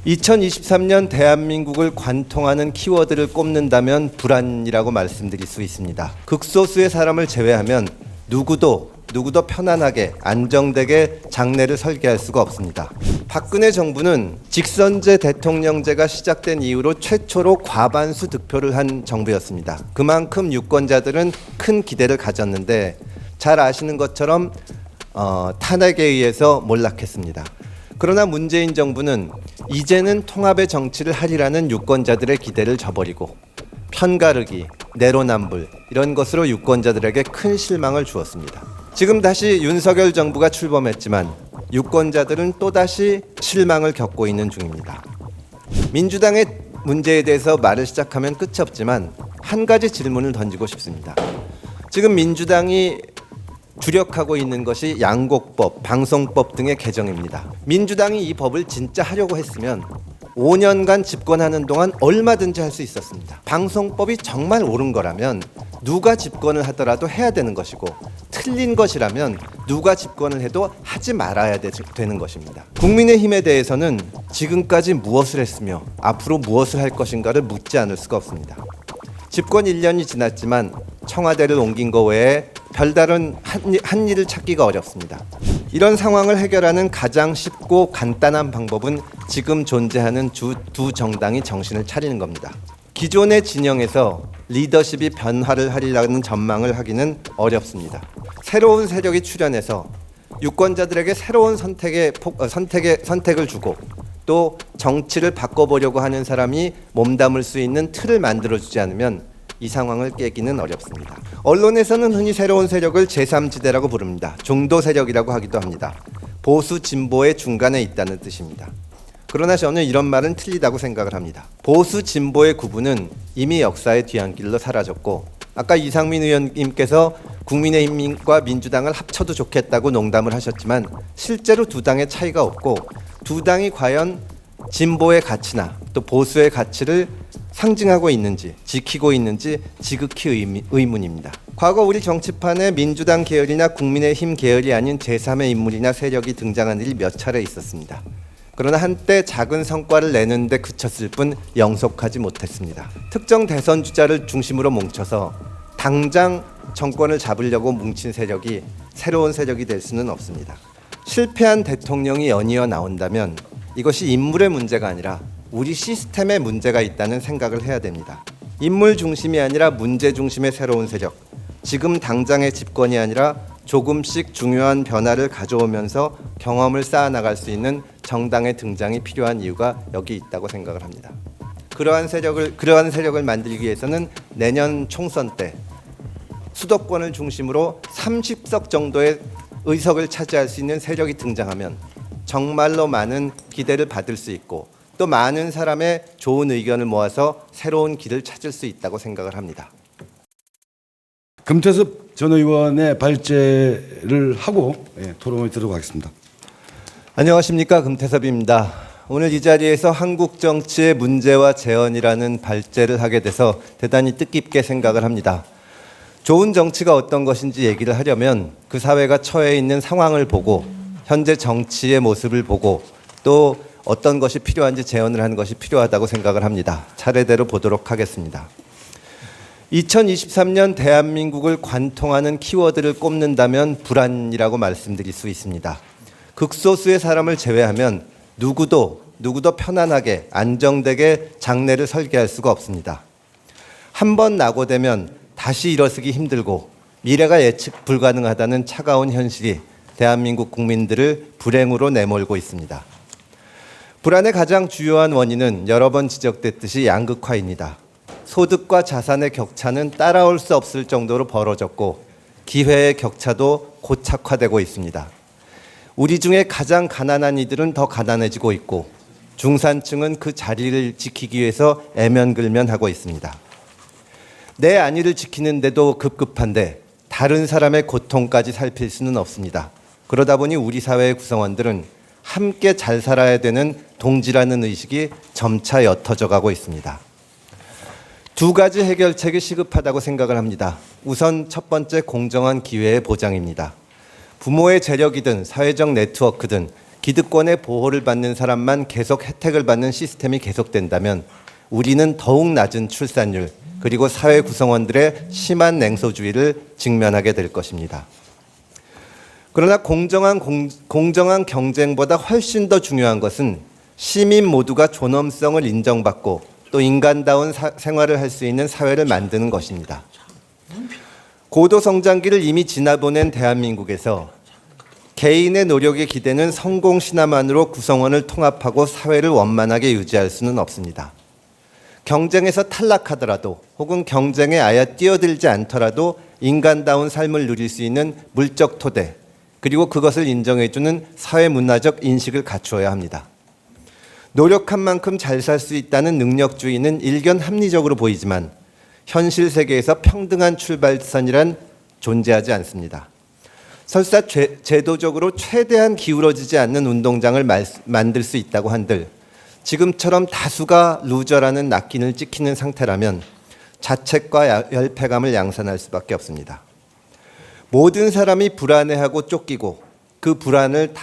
2023년 대한민국을 관통하는 키워드를 꼽는다면 불안이라고 말씀드릴 수 있습니다. 극소수의 사람을 제외하면 누구도 편안하게 안정되게 장래를 설계할 수가 없습니다. 박근혜 정부는 직선제 대통령제가 시작된 이후로 최초로 과반수 득표를 한 정부였습니다. 그만큼 유권자들은 큰 기대를 가졌는데 잘 아시는 것처럼 탄핵에 의해서 몰락했습니다. 그러나 문재인 정부는 이제는 통합의 정치를 하리라는 유권자들의 기대를 저버리고 편가르기, 내로남불 이런 것으로 유권자들에게 큰 실망을 주었습니다. 지금 다시 윤석열 정부가 출범했지만 유권자들은 또다시 실망을 겪고 있는 중입니다. 민주당의 문제에 대해서 말을 시작하면 끝이 없지만 한 가지 질문을 던지고 싶습니다. 지금 민주당이 주력하고 있는 것이 양곡법, 방송법 등의 개정입니다. 민주당이 이 법을 진짜 하려고 했으면 5년간 집권하는 동안 얼마든지 할 수 있었습니다. 방송법이 정말 옳은 거라면 누가 집권을 하더라도 해야 되는 것이고 틀린 것이라면 누가 집권을 해도 하지 말아야 되는 것입니다. 국민의힘에 대해서는 지금까지 무엇을 했으며 앞으로 무엇을 할 것인가를 묻지 않을 수가 없습니다. 집권 1년이 지났지만 청와대를 옮긴 것 외에 별다른 한 일을 찾기가 어렵습니다. 이런 상황을 해결하는 가장 쉽고 간단한 방법은 지금 존재하는 두 정당이 정신을 차리는 겁니다. 기존의 진영에서 리더십이 변화를 하리라는 전망을 하기는 어렵습니다. 새로운 세력이 출현해서 유권자들에게 새로운 선택을 주고 또 정치를 바꿔보려고 하는 사람이 몸담을 수 있는 틀을 만들어주지 않으면 이 상황을 깨기는 어렵습니다. 언론에서는 흔히 새로운 세력을 제3지대라고 부릅니다. 중도 세력이라고 하기도 합니다. 보수 진보의 중간에 있다는 뜻입니다. 그러나 저는 이런 말은 틀리다고 생각을 합니다. 보수 진보의 구분은 이미 역사의 뒤안길로 사라졌고 아까 이상민 의원님께서 국민의힘과 민주당을 합쳐도 좋겠다고 농담을 하셨지만 실제로 두 당의 차이가 없고 두 당이 과연 진보의 가치나 또 보수의 가치를 상징하고 있는지 지키고 있는지 지극히 의문입니다. 과거 우리 정치판에 민주당 계열이나 국민의힘 계열이 아닌 제3의 인물이나 세력이 등장한 일이 몇 차례 있었습니다. 그러나 한때 작은 성과를 내는 데 그쳤을 뿐 영속하지 못했습니다. 특정 대선 주자를 중심으로 뭉쳐서 당장 정권을 잡으려고 뭉친 세력이 새로운 세력이 될 수는 없습니다. 실패한 대통령이 연이어 나온다면 이것이 인물의 문제가 아니라 우리 시스템에 문제가 있다는 생각을 해야 됩니다. 인물 중심이 아니라 문제 중심의 새로운 세력, 지금 당장의 집권이 아니라 조금씩 중요한 변화를 가져오면서 경험을 쌓아나갈 수 있는 정당의 등장이 필요한 이유가 여기 있다고 생각을 합니다. 그러한 세력을 만들기 위해서는 내년 총선 때 수도권을 중심으로 30석 정도의 의석을 차지할 수 있는 세력이 등장하면 정말로 많은 기대를 받을 수 있고 또 많은 사람의 좋은 의견을 모아서 새로운 길을 찾을 수 있다고 생각을 합니다. 금태섭 전 의원의 발제를 하고 토론을 들어가겠습니다. 안녕하십니까, 금태섭입니다. 오늘 이 자리에서 한국 정치의 문제와 재현이라는 발제를 하게 돼서 대단히 뜻깊게 생각을 합니다. 좋은 정치가 어떤 것인지 얘기를 하려면 그 사회가 처해 있는 상황을 보고 현재 정치의 모습을 보고 또 어떤 것이 필요한지 재현을 하는 것이 필요하다고 생각을 합니다. 차례대로 보도록 하겠습니다. 2023년 대한민국을 관통하는 키워드를 꼽는다면 불안이라고 말씀드릴 수 있습니다. 극소수의 사람을 제외하면 누구도 편안하게 안정되게 장래를 설계할 수가 없습니다. 한 번 낙오되면 다시 일어서기 힘들고 미래가 예측 불가능하다는 차가운 현실이 대한민국 국민들을 불행으로 내몰고 있습니다. 불안의 가장 주요한 원인은 여러 번 지적됐듯이 양극화입니다. 소득과 자산의 격차는 따라올 수 없을 정도로 벌어졌고 기회의 격차도 고착화되고 있습니다. 우리 중에 가장 가난한 이들은 더 가난해지고 있고 중산층은 그 자리를 지키기 위해서 애면글면하고 있습니다. 내 안위를 지키는데도 급급한데 다른 사람의 고통까지 살필 수는 없습니다. 그러다 보니 우리 사회의 구성원들은 함께 잘 살아야 되는 동지라는 의식이 점차 옅어져 가고 있습니다. 두 가지 해결책이 시급하다고 생각을 합니다. 우선 첫 번째 공정한 기회의 보장입니다. 부모의 재력이든 사회적 네트워크든 기득권의 보호를 받는 사람만 계속 혜택을 받는 시스템이 계속된다면 우리는 더욱 낮은 출산율 그리고 사회 구성원들의 심한 냉소주의를 직면하게 될 것입니다. 그러나 공정한 경쟁보다 훨씬 더 중요한 것은 시민 모두가 존엄성을 인정받고 또 인간다운 생활을 할 수 있는 사회를 만드는 것입니다. 고도 성장기를 이미 지나보낸 대한민국에서 개인의 노력에 기대는 성공 신화만으로 구성원을 통합하고 사회를 원만하게 유지할 수는 없습니다. 경쟁에서 탈락하더라도 혹은 경쟁에 아예 뛰어들지 않더라도 인간다운 삶을 누릴 수 있는 물적 토대 그리고 그것을 인정해주는 사회 문화적 인식을 갖추어야 합니다. 노력한 만큼 잘 살 수 있다는 능력주의는 일견 합리적으로 보이지만 현실 세계에서 평등한 출발선이란 존재하지 않습니다. 설사 제도적으로 최대한 기울어지지 않는 운동장을 만들 수 있다고 한들 지금처럼 다수가 루저라는 낙인을 찍히는 상태라면 자책과 열패감을 양산할 수밖에 없습니다. 모든 사람이 불안해하고 쫓기고 그 불안을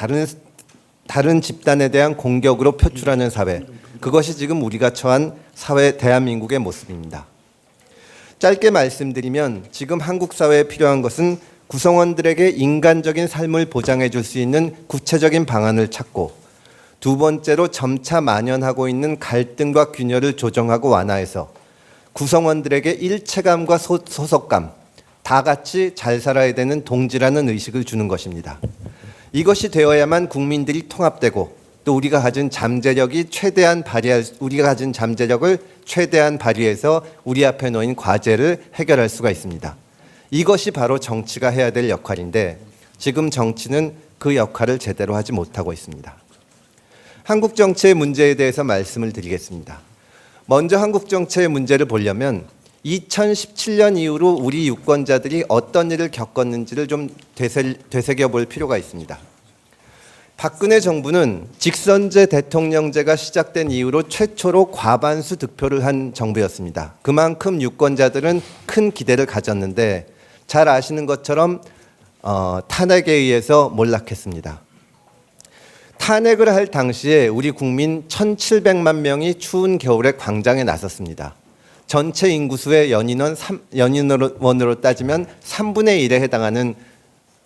다른 집단에 대한 공격으로 표출하는 사회, 그것이 지금 우리가 처한 사회 대한민국의 모습입니다. 짧게 말씀드리면 지금 한국 사회에 필요한 것은 구성원들에게 인간적인 삶을 보장해 줄 수 있는 구체적인 방안을 찾고 두 번째로 점차 만연하고 있는 갈등과 균열을 조정하고 완화해서 구성원들에게 일체감과 소속감, 다 같이 잘 살아야 되는 동지라는 의식을 주는 것입니다. 이것이 되어야만 국민들이 통합되고 또 우리가 가진 잠재력을 최대한 발휘해서 우리 앞에 놓인 과제를 해결할 수가 있습니다. 이것이 바로 정치가 해야 될 역할인데 지금 정치는 그 역할을 제대로 하지 못하고 있습니다. 한국 정치의 문제에 대해서 말씀을 드리겠습니다. 먼저 한국 정치의 문제를 보려면 2017년 이후로 우리 유권자들이 어떤 일을 겪었는지를 좀 되새겨 볼 필요가 있습니다. 박근혜 정부는 직선제 대통령제가 시작된 이후로 최초로 과반수 득표를 한 정부였습니다. 그만큼 유권자들은 큰 기대를 가졌는데 잘 아시는 것처럼 탄핵에 의해서 몰락했습니다. 탄핵을 할 당시에 우리 국민 1,700만 명이 추운 겨울에 광장에 나섰습니다. 전체 인구수의 연인원으로 따지면 3분의 1에 해당하는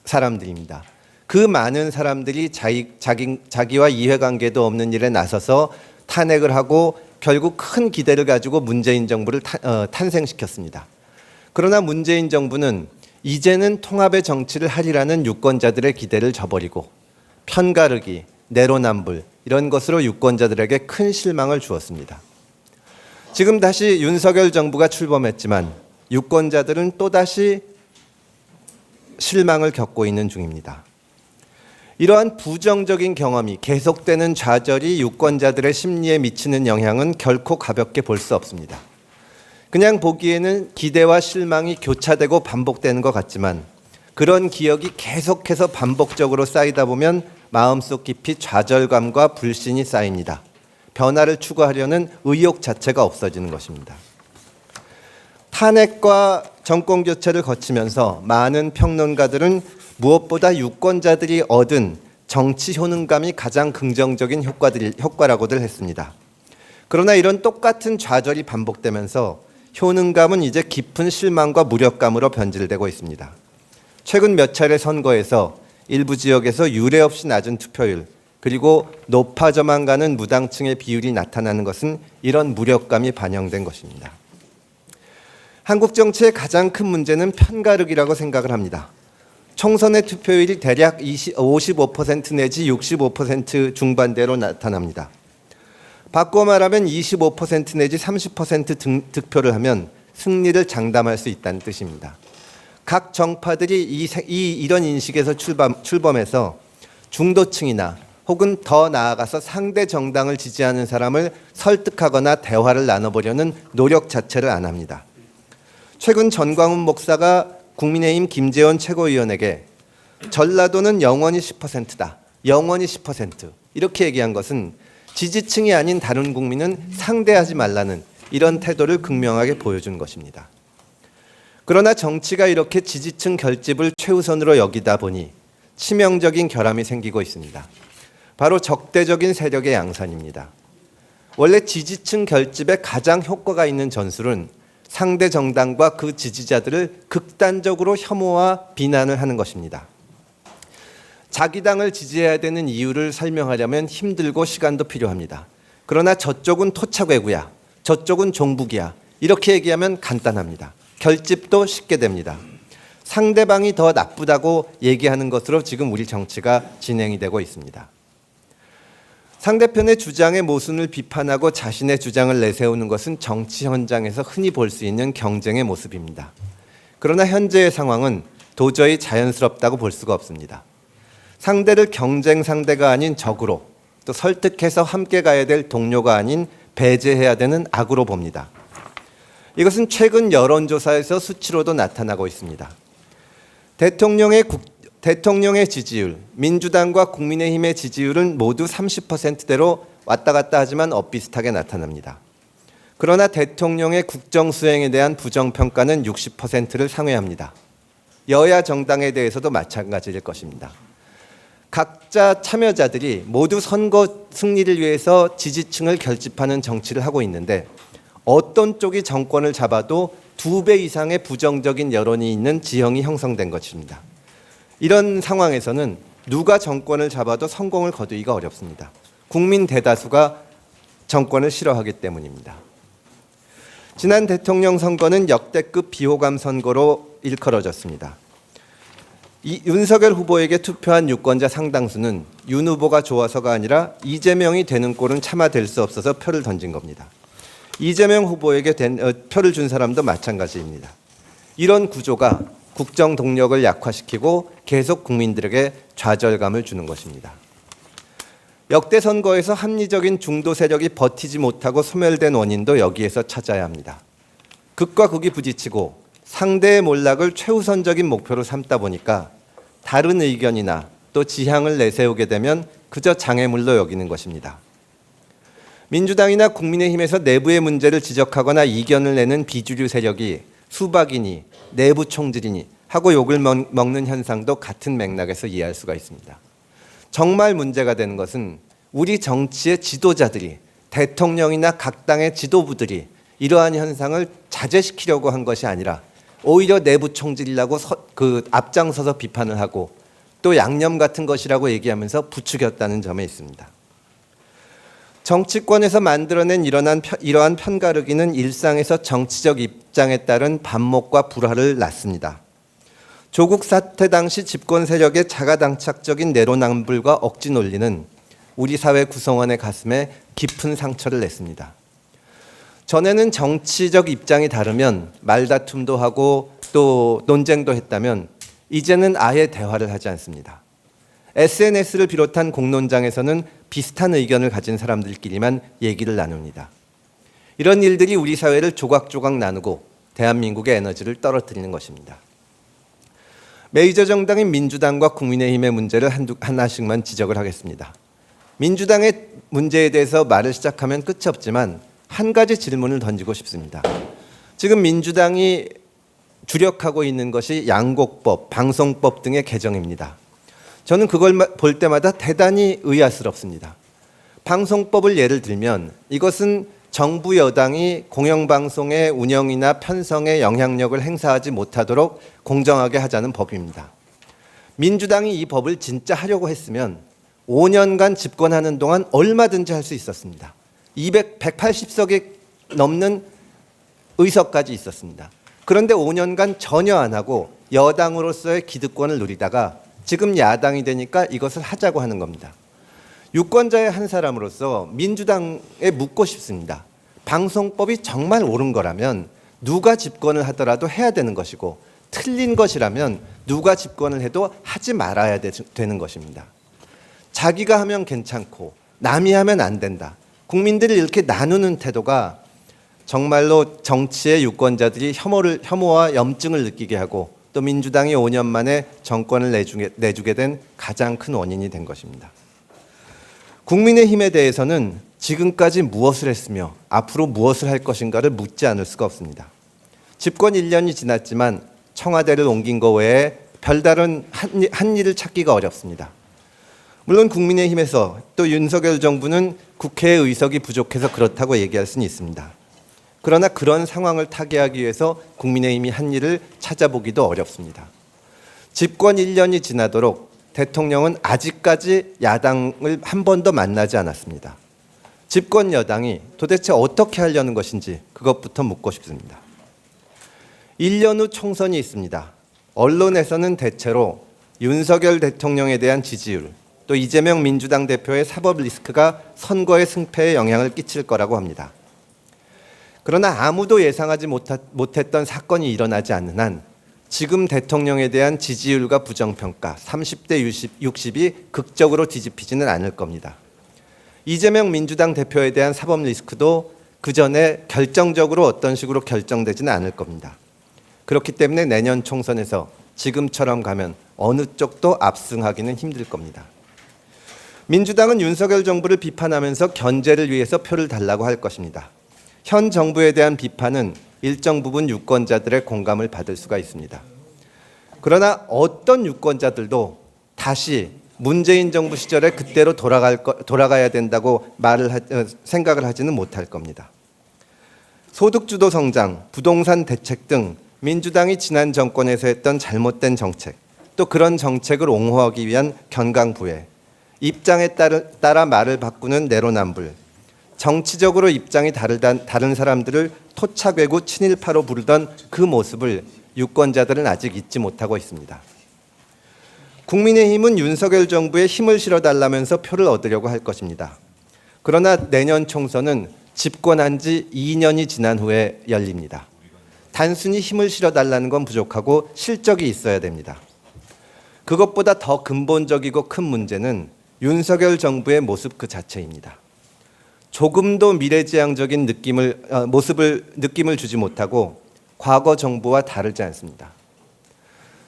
사람들입니다. 그 많은 사람들이 자기와 이해관계도 없는 일에 나서서 탄핵을 하고 결국 큰 기대를 가지고 문재인 정부를 탄생시켰습니다. 그러나 문재인 정부는 이제는 통합의 정치를 하리라는 유권자들의 기대를 저버리고 편가르기, 내로남불 이런 것으로 유권자들에게 큰 실망을 주었습니다. 지금 다시 윤석열 정부가 출범했지만 유권자들은 또다시 실망을 겪고 있는 중입니다. 이러한 부정적인 경험이 계속되는 좌절이 유권자들의 심리에 미치는 영향은 결코 가볍게 볼 수 없습니다. 그냥 보기에는 기대와 실망이 교차되고 반복되는 것 같지만 그런 기억이 계속해서 반복적으로 쌓이다 보면 마음속 깊이 좌절감과 불신이 쌓입니다. 변화를 추구하려는 의욕 자체가 없어지는 것입니다. 탄핵과 정권 교체를 거치면서 많은 평론가들은 무엇보다 유권자들이 얻은 정치 효능감이 가장 긍정적인 효과라고들 했습니다. 그러나 이런 똑같은 좌절이 반복되면서 효능감은 이제 깊은 실망과 무력감으로 변질되고 있습니다. 최근 몇 차례 선거에서 일부 지역에서 유례 없이 낮은 투표율 그리고 높아져만 가는 무당층의 비율이 나타나는 것은 이런 무력감이 반영된 것입니다. 한국 정치의 가장 큰 문제는 편가르기라고 생각을 합니다. 총선의 투표율이 대략 55% 내지 65% 중반대로 나타납니다. 바꿔 말하면 25% 내지 30% 득표를 하면 승리를 장담할 수 있다는 뜻입니다. 각 정파들이 이런 인식에서 출범해서 중도층이나 혹은 더 나아가서 상대 정당을 지지하는 사람을 설득하거나 대화를 나눠보려는 노력 자체를 안 합니다. 최근 전광훈 목사가 국민의힘 김재원 최고위원에게 전라도는 영원히 10%다. 영원히 10% 이렇게 얘기한 것은 지지층이 아닌 다른 국민은 상대하지 말라는 이런 태도를 극명하게 보여준 것입니다. 그러나 정치가 이렇게 지지층 결집을 최우선으로 여기다 보니 치명적인 결함이 생기고 있습니다. 바로 적대적인 세력의 양산입니다. 원래 지지층 결집에 가장 효과가 있는 전술은 상대 정당과 그 지지자들을 극단적으로 혐오와 비난을 하는 것입니다. 자기 당을 지지해야 되는 이유를 설명하려면 힘들고 시간도 필요합니다. 그러나 저쪽은 토착외구야, 저쪽은 종북이야, 이렇게 얘기하면 간단합니다. 결집도 쉽게 됩니다. 상대방이 더 나쁘다고 얘기하는 것으로 지금 우리 정치가 진행이 되고 있습니다. 상대편의 주장의 모순을 비판하고 자신의 주장을 내세우는 것은 정치 현장에서 흔히 볼 수 있는 경쟁의 모습입니다. 그러나 현재의 상황은 도저히 자연스럽다고 볼 수가 없습니다. 상대를 경쟁 상대가 아닌 적으로, 또 설득해서 함께 가야 될 동료가 아닌 배제해야 되는 악으로 봅니다. 이것은 최근 여론조사에서 수치로도 나타나고 있습니다. 대통령의 지지율, 민주당과 국민의힘의 지지율은 모두 30%대로 왔다 갔다 하지만 엇비슷하게 나타납니다. 그러나 대통령의 국정 수행에 대한 부정평가는 60%를 상회합니다. 여야 정당에 대해서도 마찬가지일 것입니다. 각자 참여자들이 모두 선거 승리를 위해서 지지층을 결집하는 정치를 하고 있는데 어떤 쪽이 정권을 잡아도 2배 이상의 부정적인 여론이 있는 지형이 형성된 것입니다. 이런 상황에서는 누가 정권을 잡아도 성공을 거두기가 어렵습니다. 국민 대다수가 정권을 싫어하기 때문입니다. 지난 대통령 선거는 역대급 비호감 선거로 일컬어졌습니다. 윤석열 후보에게 투표한 유권자 상당수는 윤 후보가 좋아서가 아니라 이재명이 되는 꼴은 차마 될 수 없어서 표를 던진 겁니다. 이재명 후보에게 표를 준 사람도 마찬가지입니다. 이런 구조가 국정 동력을 약화시키고 계속 국민들에게 좌절감을 주는 것입니다. 역대 선거에서 합리적인 중도 세력이 버티지 못하고 소멸된 원인도 여기에서 찾아야 합니다. 극과 극이 부딪히고 상대의 몰락을 최우선적인 목표로 삼다 보니까 다른 의견이나 또 지향을 내세우게 되면 그저 장애물로 여기는 것입니다. 민주당이나 국민의힘에서 내부의 문제를 지적하거나 이견을 내는 비주류 세력이 수박이니 내부 총질이니 하고 욕을 먹는 현상도 같은 맥락에서 이해할 수가 있습니다. 정말 문제가 되는 것은 우리 정치의 지도자들이, 대통령이나 각 당의 지도부들이 이러한 현상을 자제시키려고 한 것이 아니라 오히려 내부 총질이라고 앞장서서 비판을 하고 또 양념 같은 것이라고 얘기하면서 부추겼다는 점에 있습니다. 정치권에서 만들어낸 이러한 편가르기는 일상에서 정치적 입장에 따른 반목과 불화를 낳습니다. 조국 사태 당시 집권 세력의 자가당착적인 내로남불과 억지 논리는 우리 사회 구성원의 가슴에 깊은 상처를 냈습니다. 전에는 정치적 입장이 다르면 말다툼도 하고 또 논쟁도 했다면 이제는 아예 대화를 하지 않습니다. SNS를 비롯한 공론장에서는 비슷한 의견을 가진 사람들끼리만 얘기를 나눕니다. 이런 일들이 우리 사회를 조각조각 나누고 대한민국의 에너지를 떨어뜨리는 것입니다. 메이저 정당인 민주당과 국민의힘의 문제를 하나씩만 지적을 하겠습니다. 민주당의 문제에 대해서 말을 시작하면 끝이 없지만 한 가지 질문을 던지고 싶습니다. 지금 민주당이 주력하고 있는 것이 양곡법, 방송법 등의 개정입니다. 저는 그걸 볼 때마다 대단히 의아스럽습니다. 방송법을 예를 들면 이것은 정부 여당이 공영방송의 운영이나 편성에 영향력을 행사하지 못하도록 공정하게 하자는 법입니다. 민주당이 이 법을 진짜 하려고 했으면 5년간 집권하는 동안 얼마든지 할 수 있었습니다. 180석이 넘는 의석까지 있었습니다. 그런데 5년간 전혀 안 하고 여당으로서의 기득권을 누리다가 지금 야당이 되니까 이것을 하자고 하는 겁니다. 유권자의 한 사람으로서 민주당에 묻고 싶습니다. 방송법이 정말 옳은 거라면 누가 집권을 하더라도 해야 되는 것이고 틀린 것이라면 누가 집권을 해도 하지 말아야 되는 것입니다. 자기가 하면 괜찮고 남이 하면 안 된다. 국민들을 이렇게 나누는 태도가 정말로 정치의 유권자들이 혐오와 염증을 느끼게 하고 또 민주당이 5년 만에 정권을 내주게 된 가장 큰 원인이 된 것입니다. 국민의힘에 대해서는 지금까지 무엇을 했으며 앞으로 무엇을 할 것인가를 묻지 않을 수가 없습니다. 집권 1년이 지났지만 청와대를 옮긴 것 외에 별다른 한 일을 찾기가 어렵습니다. 물론 국민의힘에서 또 윤석열 정부는 국회의 의석이 부족해서 그렇다고 얘기할 수는 있습니다. 그러나 그런 상황을 타개하기 위해서 국민의힘이 한 일을 찾아보기도 어렵습니다. 집권 1년이 지나도록 대통령은 아직까지 야당을 한 번도 만나지 않았습니다. 집권 여당이 도대체 어떻게 하려는 것인지 그것부터 묻고 싶습니다. 1년 후 총선이 있습니다. 언론에서는 대체로 윤석열 대통령에 대한 지지율, 또 이재명 민주당 대표의 사법 리스크가 선거의 승패에 영향을 끼칠 거라고 합니다. 그러나 아무도 예상하지 못했던 사건이 일어나지 않는 한 지금 대통령에 대한 지지율과 부정평가 30대 60이 극적으로 뒤집히지는 않을 겁니다. 이재명 민주당 대표에 대한 사법 리스크도 그 전에 결정적으로 어떤 식으로 결정되지는 않을 겁니다. 그렇기 때문에 내년 총선에서 지금처럼 가면 어느 쪽도 압승하기는 힘들 겁니다. 민주당은 윤석열 정부를 비판하면서 견제를 위해서 표를 달라고 할 것입니다. 현 정부에 대한 비판은 일정 부분 유권자들의 공감을 받을 수가 있습니다. 그러나 어떤 유권자들도 다시 문재인 정부 시절에 그때로 돌아가야 된다고 생각을 하지는 못할 겁니다. 소득주도 성장, 부동산 대책 등 민주당이 지난 정권에서 했던 잘못된 정책, 또 그런 정책을 옹호하기 위한 견강부회, 입장에 따라 말을 바꾸는 내로남불, 정치적으로 입장이 다른 사람들을 토착외구 친일파로 부르던 그 모습을 유권자들은 아직 잊지 못하고 있습니다. 국민의힘은 윤석열 정부에 힘을 실어달라면서 표를 얻으려고 할 것입니다. 그러나 내년 총선은 집권한 지 2년이 지난 후에 열립니다. 단순히 힘을 실어달라는 건 부족하고 실적이 있어야 됩니다. 그것보다 더 근본적이고 큰 문제는 윤석열 정부의 모습 그 자체입니다. 조금도 미래지향적인 느낌을 주지 못하고 과거 정부와 다르지 않습니다.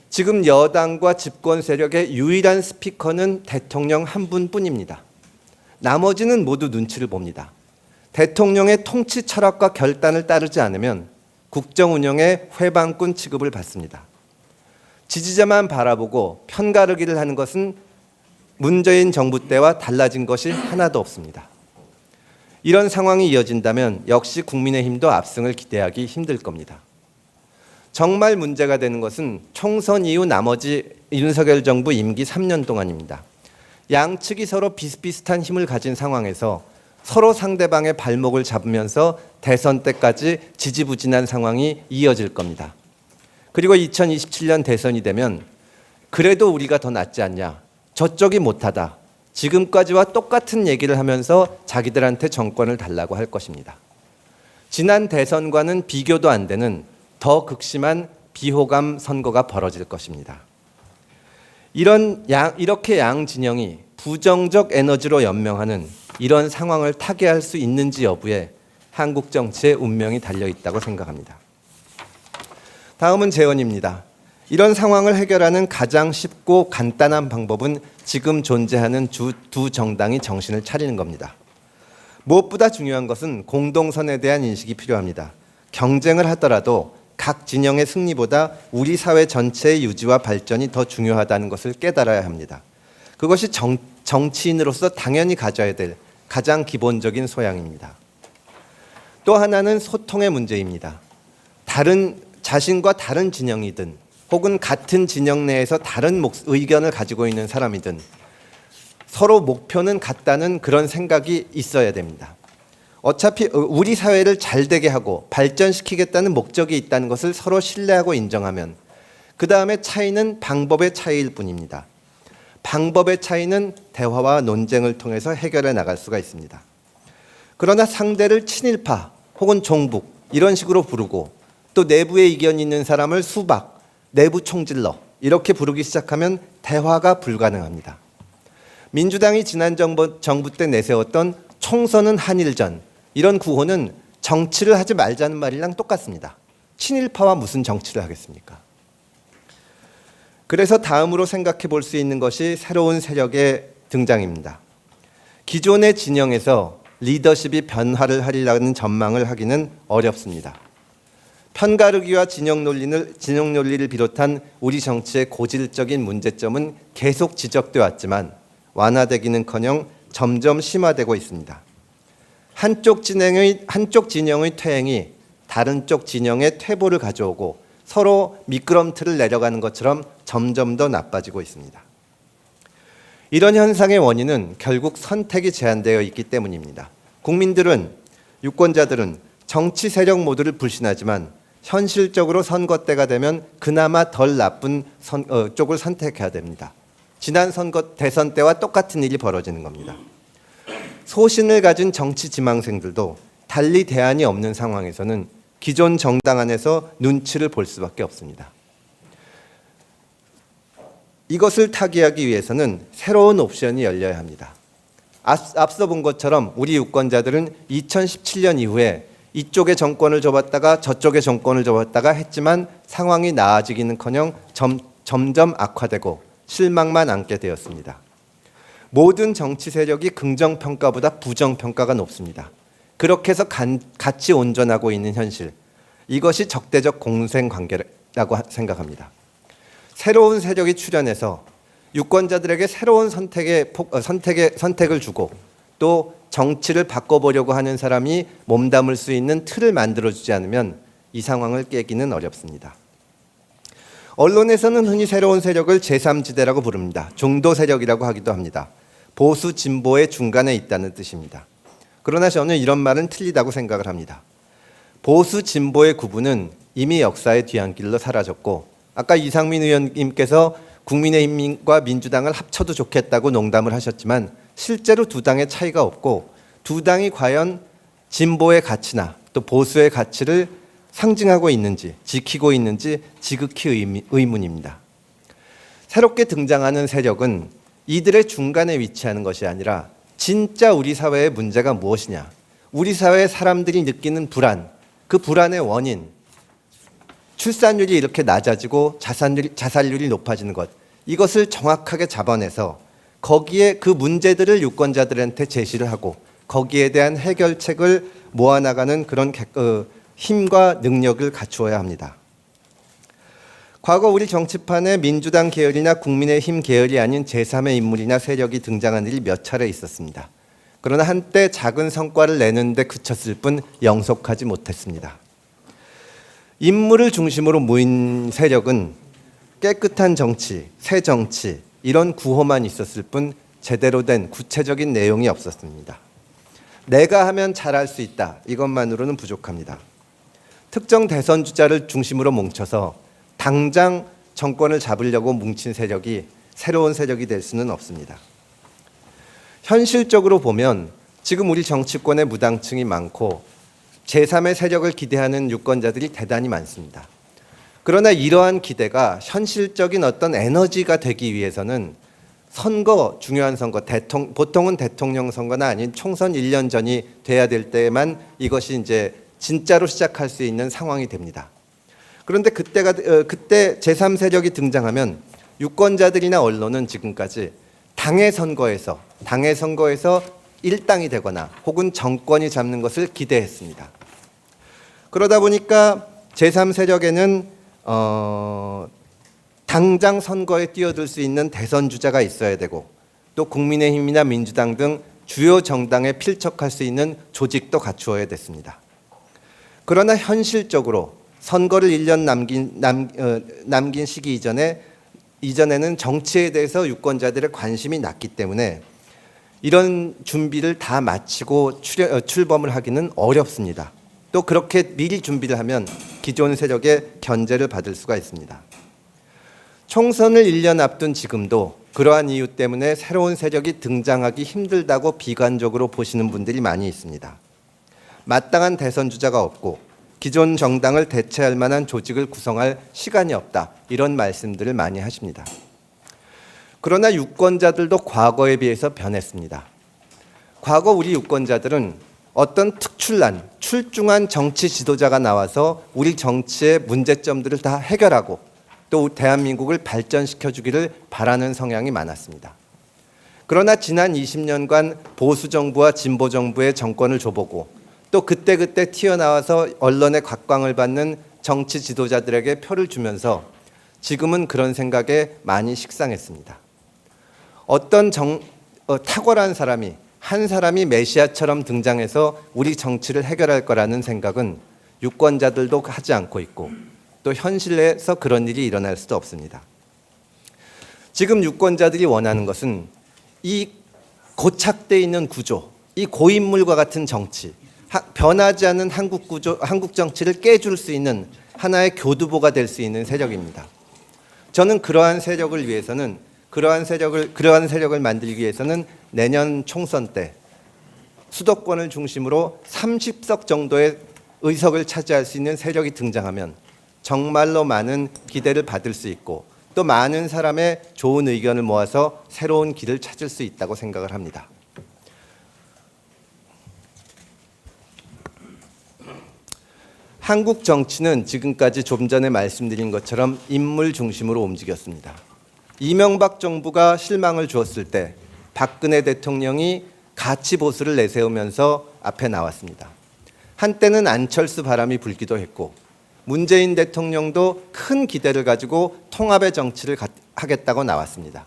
지금 여당과 집권 세력의 유일한 스피커는 대통령 한 분뿐입니다. 나머지는 모두 눈치를 봅니다. 대통령의 통치 철학과 결단을 따르지 않으면 국정 운영의 회방꾼 취급을 받습니다. 지지자만 바라보고 편가르기를 하는 것은 문재인 정부 때와 달라진 것이 하나도 없습니다. 이런 상황이 이어진다면 역시 국민의힘도 압승을 기대하기 힘들 겁니다. 정말 문제가 되는 것은 총선 이후 나머지 윤석열 정부 임기 3년 동안입니다. 양측이 서로 비슷비슷한 힘을 가진 상황에서 서로 상대방의 발목을 잡으면서 대선 때까지 지지부진한 상황이 이어질 겁니다. 그리고 2027년 대선이 되면 그래도 우리가 더 낫지 않냐, 저쪽이 못하다, 지금까지와 똑같은 얘기를 하면서 자기들한테 정권을 달라고 할 것입니다. 지난 대선과는 비교도 안 되는 더 극심한 비호감 선거가 벌어질 것입니다. 이렇게 양 진영이 부정적 에너지로 연명하는 이런 상황을 타개할 수 있는지 여부에 한국 정치의 운명이 달려 있다고 생각합니다. 다음은 재원입니다. 이런 상황을 해결하는 가장 쉽고 간단한 방법은 지금 존재하는 두 정당이 정신을 차리는 겁니다. 무엇보다 중요한 것은 공동선에 대한 인식이 필요합니다. 경쟁을 하더라도 각 진영의 승리보다 우리 사회 전체의 유지와 발전이 더 중요하다는 것을 깨달아야 합니다. 그것이 정치인으로서 당연히 가져야 될 가장 기본적인 소양입니다. 또 하나는 소통의 문제입니다. 자신과 다른 진영이든 혹은 같은 진영 내에서 다른 의견을 가지고 있는 사람이든 서로 목표는 같다는 그런 생각이 있어야 됩니다. 어차피 우리 사회를 잘 되게 하고 발전시키겠다는 목적이 있다는 것을 서로 신뢰하고 인정하면 그 다음에 차이는 방법의 차이일 뿐입니다. 방법의 차이는 대화와 논쟁을 통해서 해결해 나갈 수가 있습니다. 그러나 상대를 친일파 혹은 종북 이런 식으로 부르고 또 내부에 이견이 있는 사람을 수박, 내부 총질러 이렇게 부르기 시작하면 대화가 불가능합니다. 민주당이 지난 정부 때 내세웠던 총선은 한일전 이런 구호는 정치를 하지 말자는 말이랑 똑같습니다. 친일파와 무슨 정치를 하겠습니까? 그래서 다음으로 생각해 볼 수 있는 것이 새로운 세력의 등장입니다. 기존의 진영에서 리더십이 변화를 하리라는 전망을 하기는 어렵습니다. 편가르기와 진영 논리를 비롯한 우리 정치의 고질적인 문제점은 계속 지적돼 왔지만 완화되기는커녕 점점 심화되고 있습니다. 한쪽 진영의 퇴행이 다른 쪽 진영의 퇴보를 가져오고 서로 미끄럼틀을 내려가는 것처럼 점점 더 나빠지고 있습니다. 이런 현상의 원인은 결국 선택이 제한되어 있기 때문입니다. 국민들은, 유권자들은 정치 세력 모두를 불신하지만 현실적으로 선거 때가 되면 그나마 덜 나쁜 쪽을 선택해야 됩니다. 지난 선거 대선 때와 똑같은 일이 벌어지는 겁니다. 소신을 가진 정치 지망생들도 달리 대안이 없는 상황에서는 기존 정당 안에서 눈치를 볼 수밖에 없습니다. 이것을 타개하기 위해서는 새로운 옵션이 열려야 합니다. 앞서 본 것처럼 우리 유권자들은 2017년 이후에 이쪽에 정권을 줘봤다가 저쪽에 정권을 줘봤다가 했지만 상황이 나아지기는커녕 점점 악화되고 실망만 안게 되었습니다. 모든 정치 세력이 긍정평가보다 부정평가가 높습니다. 그렇게 해서 같이 온전하고 있는 현실, 이것이 적대적 공생관계라고 생각합니다. 새로운 세력이 출현해서 유권자들에게 새로운 선택을 주고 또 정치를 바꿔보려고 하는 사람이 몸담을 수 있는 틀을 만들어주지 않으면 이 상황을 깨기는 어렵습니다. 언론에서는 흔히 새로운 세력을 제3지대라고 부릅니다. 중도 세력이라고 하기도 합니다. 보수 진보의 중간에 있다는 뜻입니다. 그러나 저는 이런 말은 틀리다고 생각을 합니다. 보수 진보의 구분은 이미 역사의 뒤안길로 사라졌고, 아까 이상민 의원님께서 국민의힘과 민주당을 합쳐도 좋겠다고 농담을 하셨지만 실제로 두 당의 차이가 없고 두 당이 과연 진보의 가치나 또 보수의 가치를 상징하고 있는지 지키고 있는지 지극히 의문입니다. 새롭게 등장하는 세력은 이들의 중간에 위치하는 것이 아니라 진짜 우리 사회의 문제가 무엇이냐, 우리 사회의 사람들이 느끼는 불안, 그 불안의 원인, 출산율이 이렇게 낮아지고 자살률이 높아지는 것, 이것을 정확하게 잡아내서 거기에 그 문제들을 유권자들한테 제시를 하고 거기에 대한 해결책을 모아나가는 그런 힘과 능력을 갖추어야 합니다. 과거 우리 정치판에 민주당 계열이나 국민의힘 계열이 아닌 제3의 인물이나 세력이 등장한 일이 몇 차례 있었습니다. 그러나 한때 작은 성과를 내는데 그쳤을 뿐 영속하지 못했습니다. 인물을 중심으로 모인 세력은 깨끗한 정치, 새 정치, 이런 구호만 있었을 뿐 제대로 된 구체적인 내용이 없었습니다. 내가 하면 잘할 수 있다, 이것만으로는 부족합니다. 특정 대선 주자를 중심으로 뭉쳐서 당장 정권을 잡으려고 뭉친 세력이 새로운 세력이 될 수는 없습니다. 현실적으로 보면 지금 우리 정치권의 무당층이 많고 제3의 세력을 기대하는 유권자들이 대단히 많습니다. 그러나 이러한 기대가 현실적인 어떤 에너지가 되기 위해서는 선거, 중요한 선거, 보통은 대통령 선거나 아닌 총선 1년 전이 돼야 될 때에만 이것이 이제 진짜로 시작할 수 있는 상황이 됩니다. 그런데 그때 제3세력이 등장하면 유권자들이나 언론은 지금까지 당의 선거에서 일당이 되거나 혹은 정권이 잡는 것을 기대했습니다. 그러다 보니까 제3세력에는 당장 선거에 뛰어들 수 있는 대선 주자가 있어야 되고 또 국민의힘이나 민주당 등 주요 정당에 필적할 수 있는 조직도 갖추어야 됐습니다. 그러나 현실적으로 선거를 1년 남긴 시기 이전에는 정치에 대해서 유권자들의 관심이 낮기 때문에 이런 준비를 다 마치고 출범을 하기는 어렵습니다. 또 그렇게 미리 준비를 하면 기존 세력의 견제를 받을 수가 있습니다. 총선을 1년 앞둔 지금도 그러한 이유 때문에 새로운 세력이 등장하기 힘들다고 비관적으로 보시는 분들이 많이 있습니다. 마땅한 대선 주자가 없고 기존 정당을 대체할 만한 조직을 구성할 시간이 없다, 이런 말씀들을 많이 하십니다. 그러나 유권자들도 과거에 비해서 변했습니다. 과거 우리 유권자들은 어떤 특출난, 출중한 정치 지도자가 나와서 우리 정치의 문제점들을 다 해결하고 또 대한민국을 발전시켜 주기를 바라는 성향이 많았습니다. 그러나 지난 20년간 보수 정부와 진보 정부의 정권을 줘보고 또 그때 튀어나와서 언론의 각광을 받는 정치 지도자들에게 표를 주면서 지금은 그런 생각에 많이 식상했습니다. 어떤 탁월한 사람이 한 사람이 메시아처럼 등장해서 우리 정치를 해결할 거라는 생각은 유권자들도 하지 않고 있고 또 현실에서 그런 일이 일어날 수도 없습니다. 지금 유권자들이 원하는 것은 이 고착되어 있는 구조, 이 고인물과 같은 정치, 변하지 않는 한국 구조, 한국 정치를 깨줄 수 있는 하나의 교두보가 될 수 있는 세력입니다. 저는 그러한 세력을 만들기 위해서는 내년 총선 때 수도권을 중심으로 30석 정도의 의석을 차지할 수 있는 세력이 등장하면 정말로 많은 기대를 받을 수 있고 또 많은 사람의 좋은 의견을 모아서 새로운 길을 찾을 수 있다고 생각을 합니다. 한국 정치는 지금까지 좀 전에 말씀드린 것처럼 인물 중심으로 움직였습니다. 이명박 정부가 실망을 주었을 때 박근혜 대통령이 가치 보수를 내세우면서 앞에 나왔습니다. 한때는 안철수 바람이 불기도 했고 문재인 대통령도 큰 기대를 가지고 통합의 정치를 하겠다고 나왔습니다.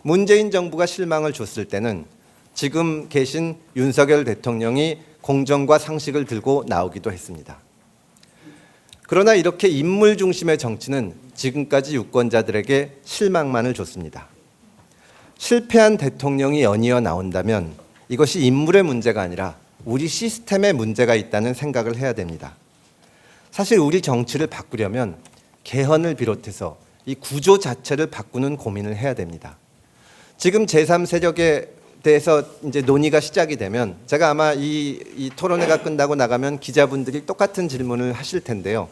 문재인 정부가 실망을 줬을 때는 지금 계신 윤석열 대통령이 공정과 상식을 들고 나오기도 했습니다. 그러나 이렇게 인물 중심의 정치는 지금까지 유권자들에게 실망만을 줬습니다. 실패한 대통령이 연이어 나온다면 이것이 인물의 문제가 아니라 우리 시스템에 문제가 있다는 생각을 해야 됩니다. 사실 우리 정치를 바꾸려면 개헌을 비롯해서 이 구조 자체를 바꾸는 고민을 해야 됩니다. 지금 제3세력에 대해서 이제 논의가 시작이 되면 제가 아마 이 토론회가 끝나고 나가면 기자분들이 똑같은 질문을 하실 텐데요.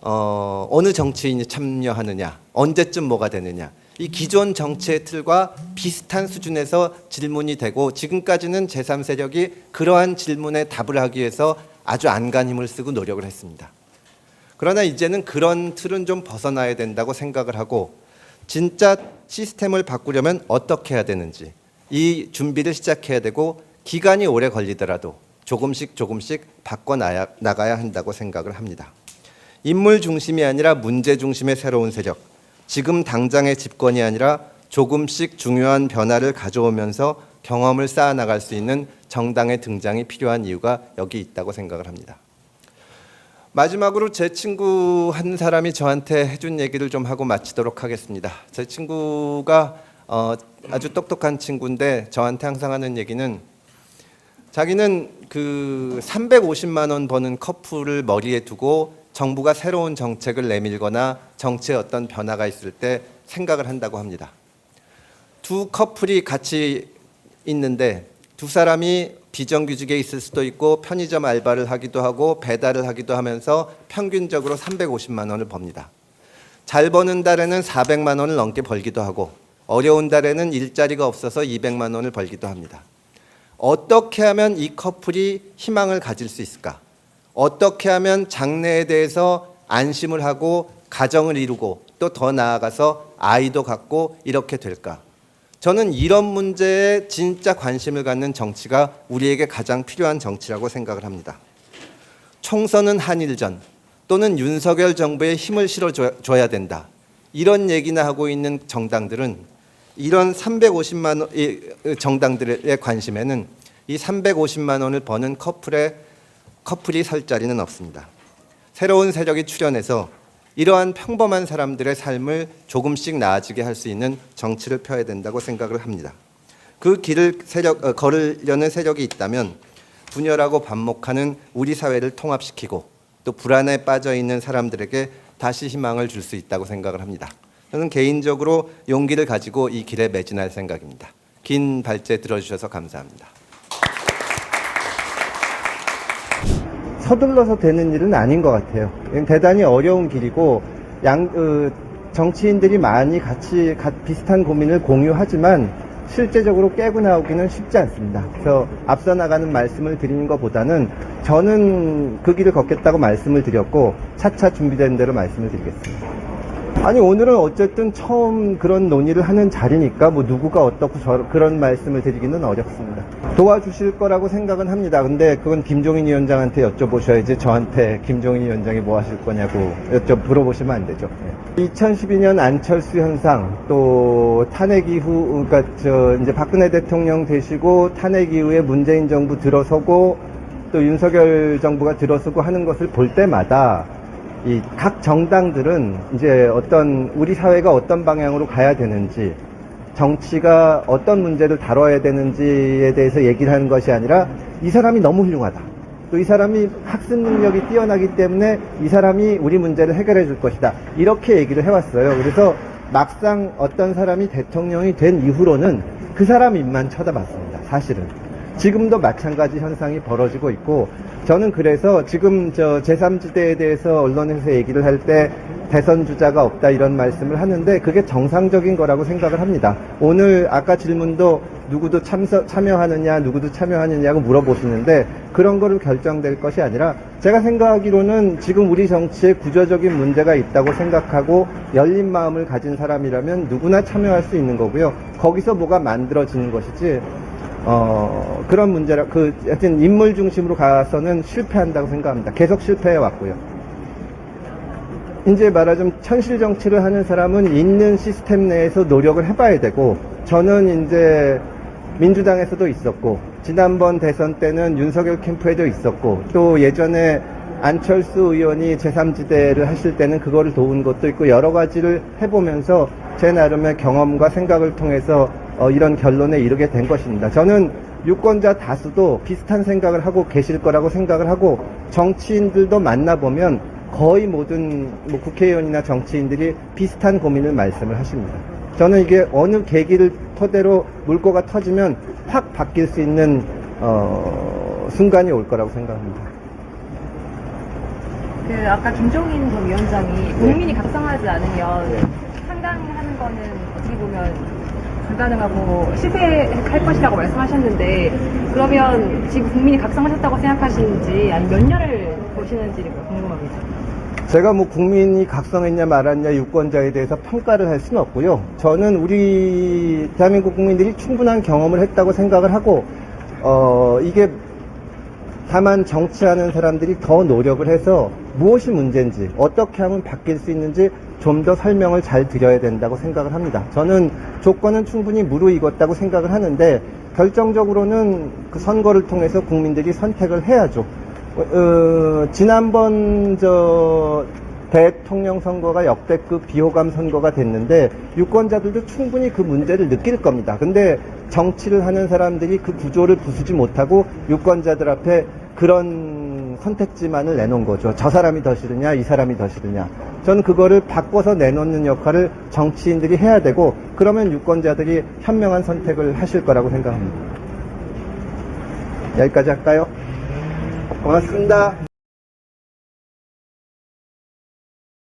어느 정치인이 참여하느냐, 언제쯤 뭐가 되느냐, 이 기존 정치의 틀과 비슷한 수준에서 질문이 되고 지금까지는 제3세력이 그러한 질문에 답을 하기 위해서 아주 안간힘을 쓰고 노력을 했습니다. 그러나 이제는 그런 틀은 좀 벗어나야 된다고 생각을 하고 진짜 시스템을 바꾸려면 어떻게 해야 되는지 이 준비를 시작해야 되고 기간이 오래 걸리더라도 조금씩 바꿔나가야 한다고 생각을 합니다. 인물 중심이 아니라 문제 중심의 새로운 세력, 지금 당장의 집권이 아니라 조금씩 중요한 변화를 가져오면서 경험을 쌓아나갈 수 있는 정당의 등장이 필요한 이유가 여기 있다고 생각을 합니다. 마지막으로 제 친구 한 사람이 저한테 해준 얘기를 좀 하고 마치도록 하겠습니다. 제 친구가 아주 똑똑한 친구인데 저한테 항상 하는 얘기는 자기는 그 350만 원 버는 커플을 머리에 두고 정부가 새로운 정책을 내밀거나 정치에 어떤 변화가 있을 때 생각을 한다고 합니다. 두 커플이 같이 있는데 두 사람이 비정규직에 있을 수도 있고 편의점 알바를 하기도 하고 배달을 하기도 하면서 평균적으로 350만 원을 법니다. 잘 버는 달에는 400만 원을 넘게 벌기도 하고 어려운 달에는 일자리가 없어서 200만 원을 벌기도 합니다. 어떻게 하면 이 커플이 희망을 가질 수 있을까? 어떻게 하면 장래에 대해서 안심을 하고 가정을 이루고 또 더 나아가서 아이도 갖고 이렇게 될까? 저는 이런 문제에 진짜 관심을 갖는 정치가 우리에게 가장 필요한 정치라고 생각을 합니다. 총선은 한일전 또는 윤석열 정부에 힘을 실어줘야 된다. 이런 얘기나 하고 있는 정당들은 이런 350만 원 정당들의 관심에는 이 350만 원을 버는 커플이 설 자리는 없습니다. 새로운 세력이 출현해서 이러한 평범한 사람들의 삶을 조금씩 나아지게 할 수 있는 정치를 펴야 된다고 생각을 합니다. 그 길을 걸으려는 세력이 있다면 분열하고 반목하는 우리 사회를 통합시키고 또 불안에 빠져 있는 사람들에게 다시 희망을 줄 수 있다고 생각을 합니다. 저는 개인적으로 용기를 가지고 이 길에 매진할 생각입니다. 긴 발제 들어주셔서 감사합니다. 서둘러서 되는 일은 아닌 것 같아요. 대단히 어려운 길이고 정치인들이 많이 같이 비슷한 고민을 공유하지만 실제적으로 깨고 나오기는 쉽지 않습니다. 그래서 앞서 나가는 말씀을 드리는 것보다는 저는 그 길을 걷겠다고 말씀을 드렸고 차차 준비된 대로 말씀을 드리겠습니다. 아니 오늘은 어쨌든 처음 그런 논의를 하는 자리니까 뭐 누구가 어떻고 그런 말씀을 드리기는 어렵습니다. 도와주실 거라고 생각은 합니다. 근데 그건 김종인 위원장한테 여쭤보셔야지 저한테 김종인 위원장이 뭐 하실 거냐고 물어보시면 안 되죠. 2012년 안철수 현상 또 탄핵 이후 그러니까 이제 박근혜 대통령 되시고 탄핵 이후에 문재인 정부 들어서고 또 윤석열 정부가 들어서고 하는 것을 볼 때마다 이 각 정당들은 이제 우리 사회가 어떤 방향으로 가야 되는지, 정치가 어떤 문제를 다뤄야 되는지에 대해서 얘기를 하는 것이 아니라 이 사람이 너무 훌륭하다. 또 이 사람이 학습 능력이 뛰어나기 때문에 이 사람이 우리 문제를 해결해 줄 것이다. 이렇게 얘기를 해왔어요. 그래서 막상 어떤 사람이 대통령이 된 이후로는 그 사람 입만 쳐다봤습니다. 사실은. 지금도 마찬가지 현상이 벌어지고 있고, 저는 그래서 지금 제3지대에 대해서 언론에서 얘기를 할 때 대선 주자가 없다 이런 말씀을 하는데 그게 정상적인 거라고 생각을 합니다. 오늘 아까 질문도 누구도 참여하느냐 누구도 참여하느냐고 물어보시는데 그런 거를 결정될 것이 아니라 제가 생각하기로는 지금 우리 정치에 구조적인 문제가 있다고 생각하고 열린 마음을 가진 사람이라면 누구나 참여할 수 있는 거고요. 거기서 뭐가 만들어지는 것이지 그런 문제라, 하여튼 인물 중심으로 가서는 실패한다고 생각합니다. 계속 실패해 왔고요. 이제 말하자면 현실 정치를 하는 사람은 있는 시스템 내에서 노력을 해봐야 되고, 저는 이제 민주당에서도 있었고, 지난번 대선 때는 윤석열 캠프에도 있었고, 또 예전에 안철수 의원이 제3지대를 하실 때는 그거를 도운 것도 있고, 여러 가지를 해보면서 제 나름의 경험과 생각을 통해서 이런 결론에 이르게 된 것입니다. 저는 유권자 다수도 비슷한 생각을 하고 계실 거라고 생각을 하고, 정치인들도 만나보면 거의 모든 국회의원이나 정치인들이 비슷한 고민을 말씀을 하십니다. 저는 이게 어느 계기를 토대로 물꼬가 터지면 확 바뀔 수 있는 순간이 올 거라고 생각합니다. 아까 김종인 전 위원장이 국민이 각성하지 않으면 상당하는 거는 어떻게 보면 불가능하고 실패할 것이라고 말씀하셨는데, 그러면 지금 국민이 각성하셨다고 생각하시는지 아니면 몇 년을 보시는지 궁금합니다. 제가 국민이 각성했냐 말았냐 유권자에 대해서 평가를 할 수는 없고요. 저는 우리 대한민국 국민들이 충분한 경험을 했다고 생각을 하고, 이게 다만 정치하는 사람들이 더 노력을 해서 무엇이 문제인지, 어떻게 하면 바뀔 수 있는지 좀 더 설명을 잘 드려야 된다고 생각을 합니다. 저는 조건은 충분히 무르익었다고 생각을 하는데, 결정적으로는 그 선거를 통해서 국민들이 선택을 해야죠. 지난번 대통령 선거가 역대급 비호감 선거가 됐는데 유권자들도 충분히 그 문제를 느낄 겁니다. 근데 정치를 하는 사람들이 그 구조를 부수지 못하고 유권자들 앞에 그런 선택지만을 내놓은 거죠. 저 사람이 더 싫으냐, 이 사람이 더 싫으냐. 저는 그거를 바꿔서 내놓는 역할을 정치인들이 해야 되고, 그러면 유권자들이 현명한 선택을 하실 거라고 생각합니다. 여기까지 할까요? 고맙습니다.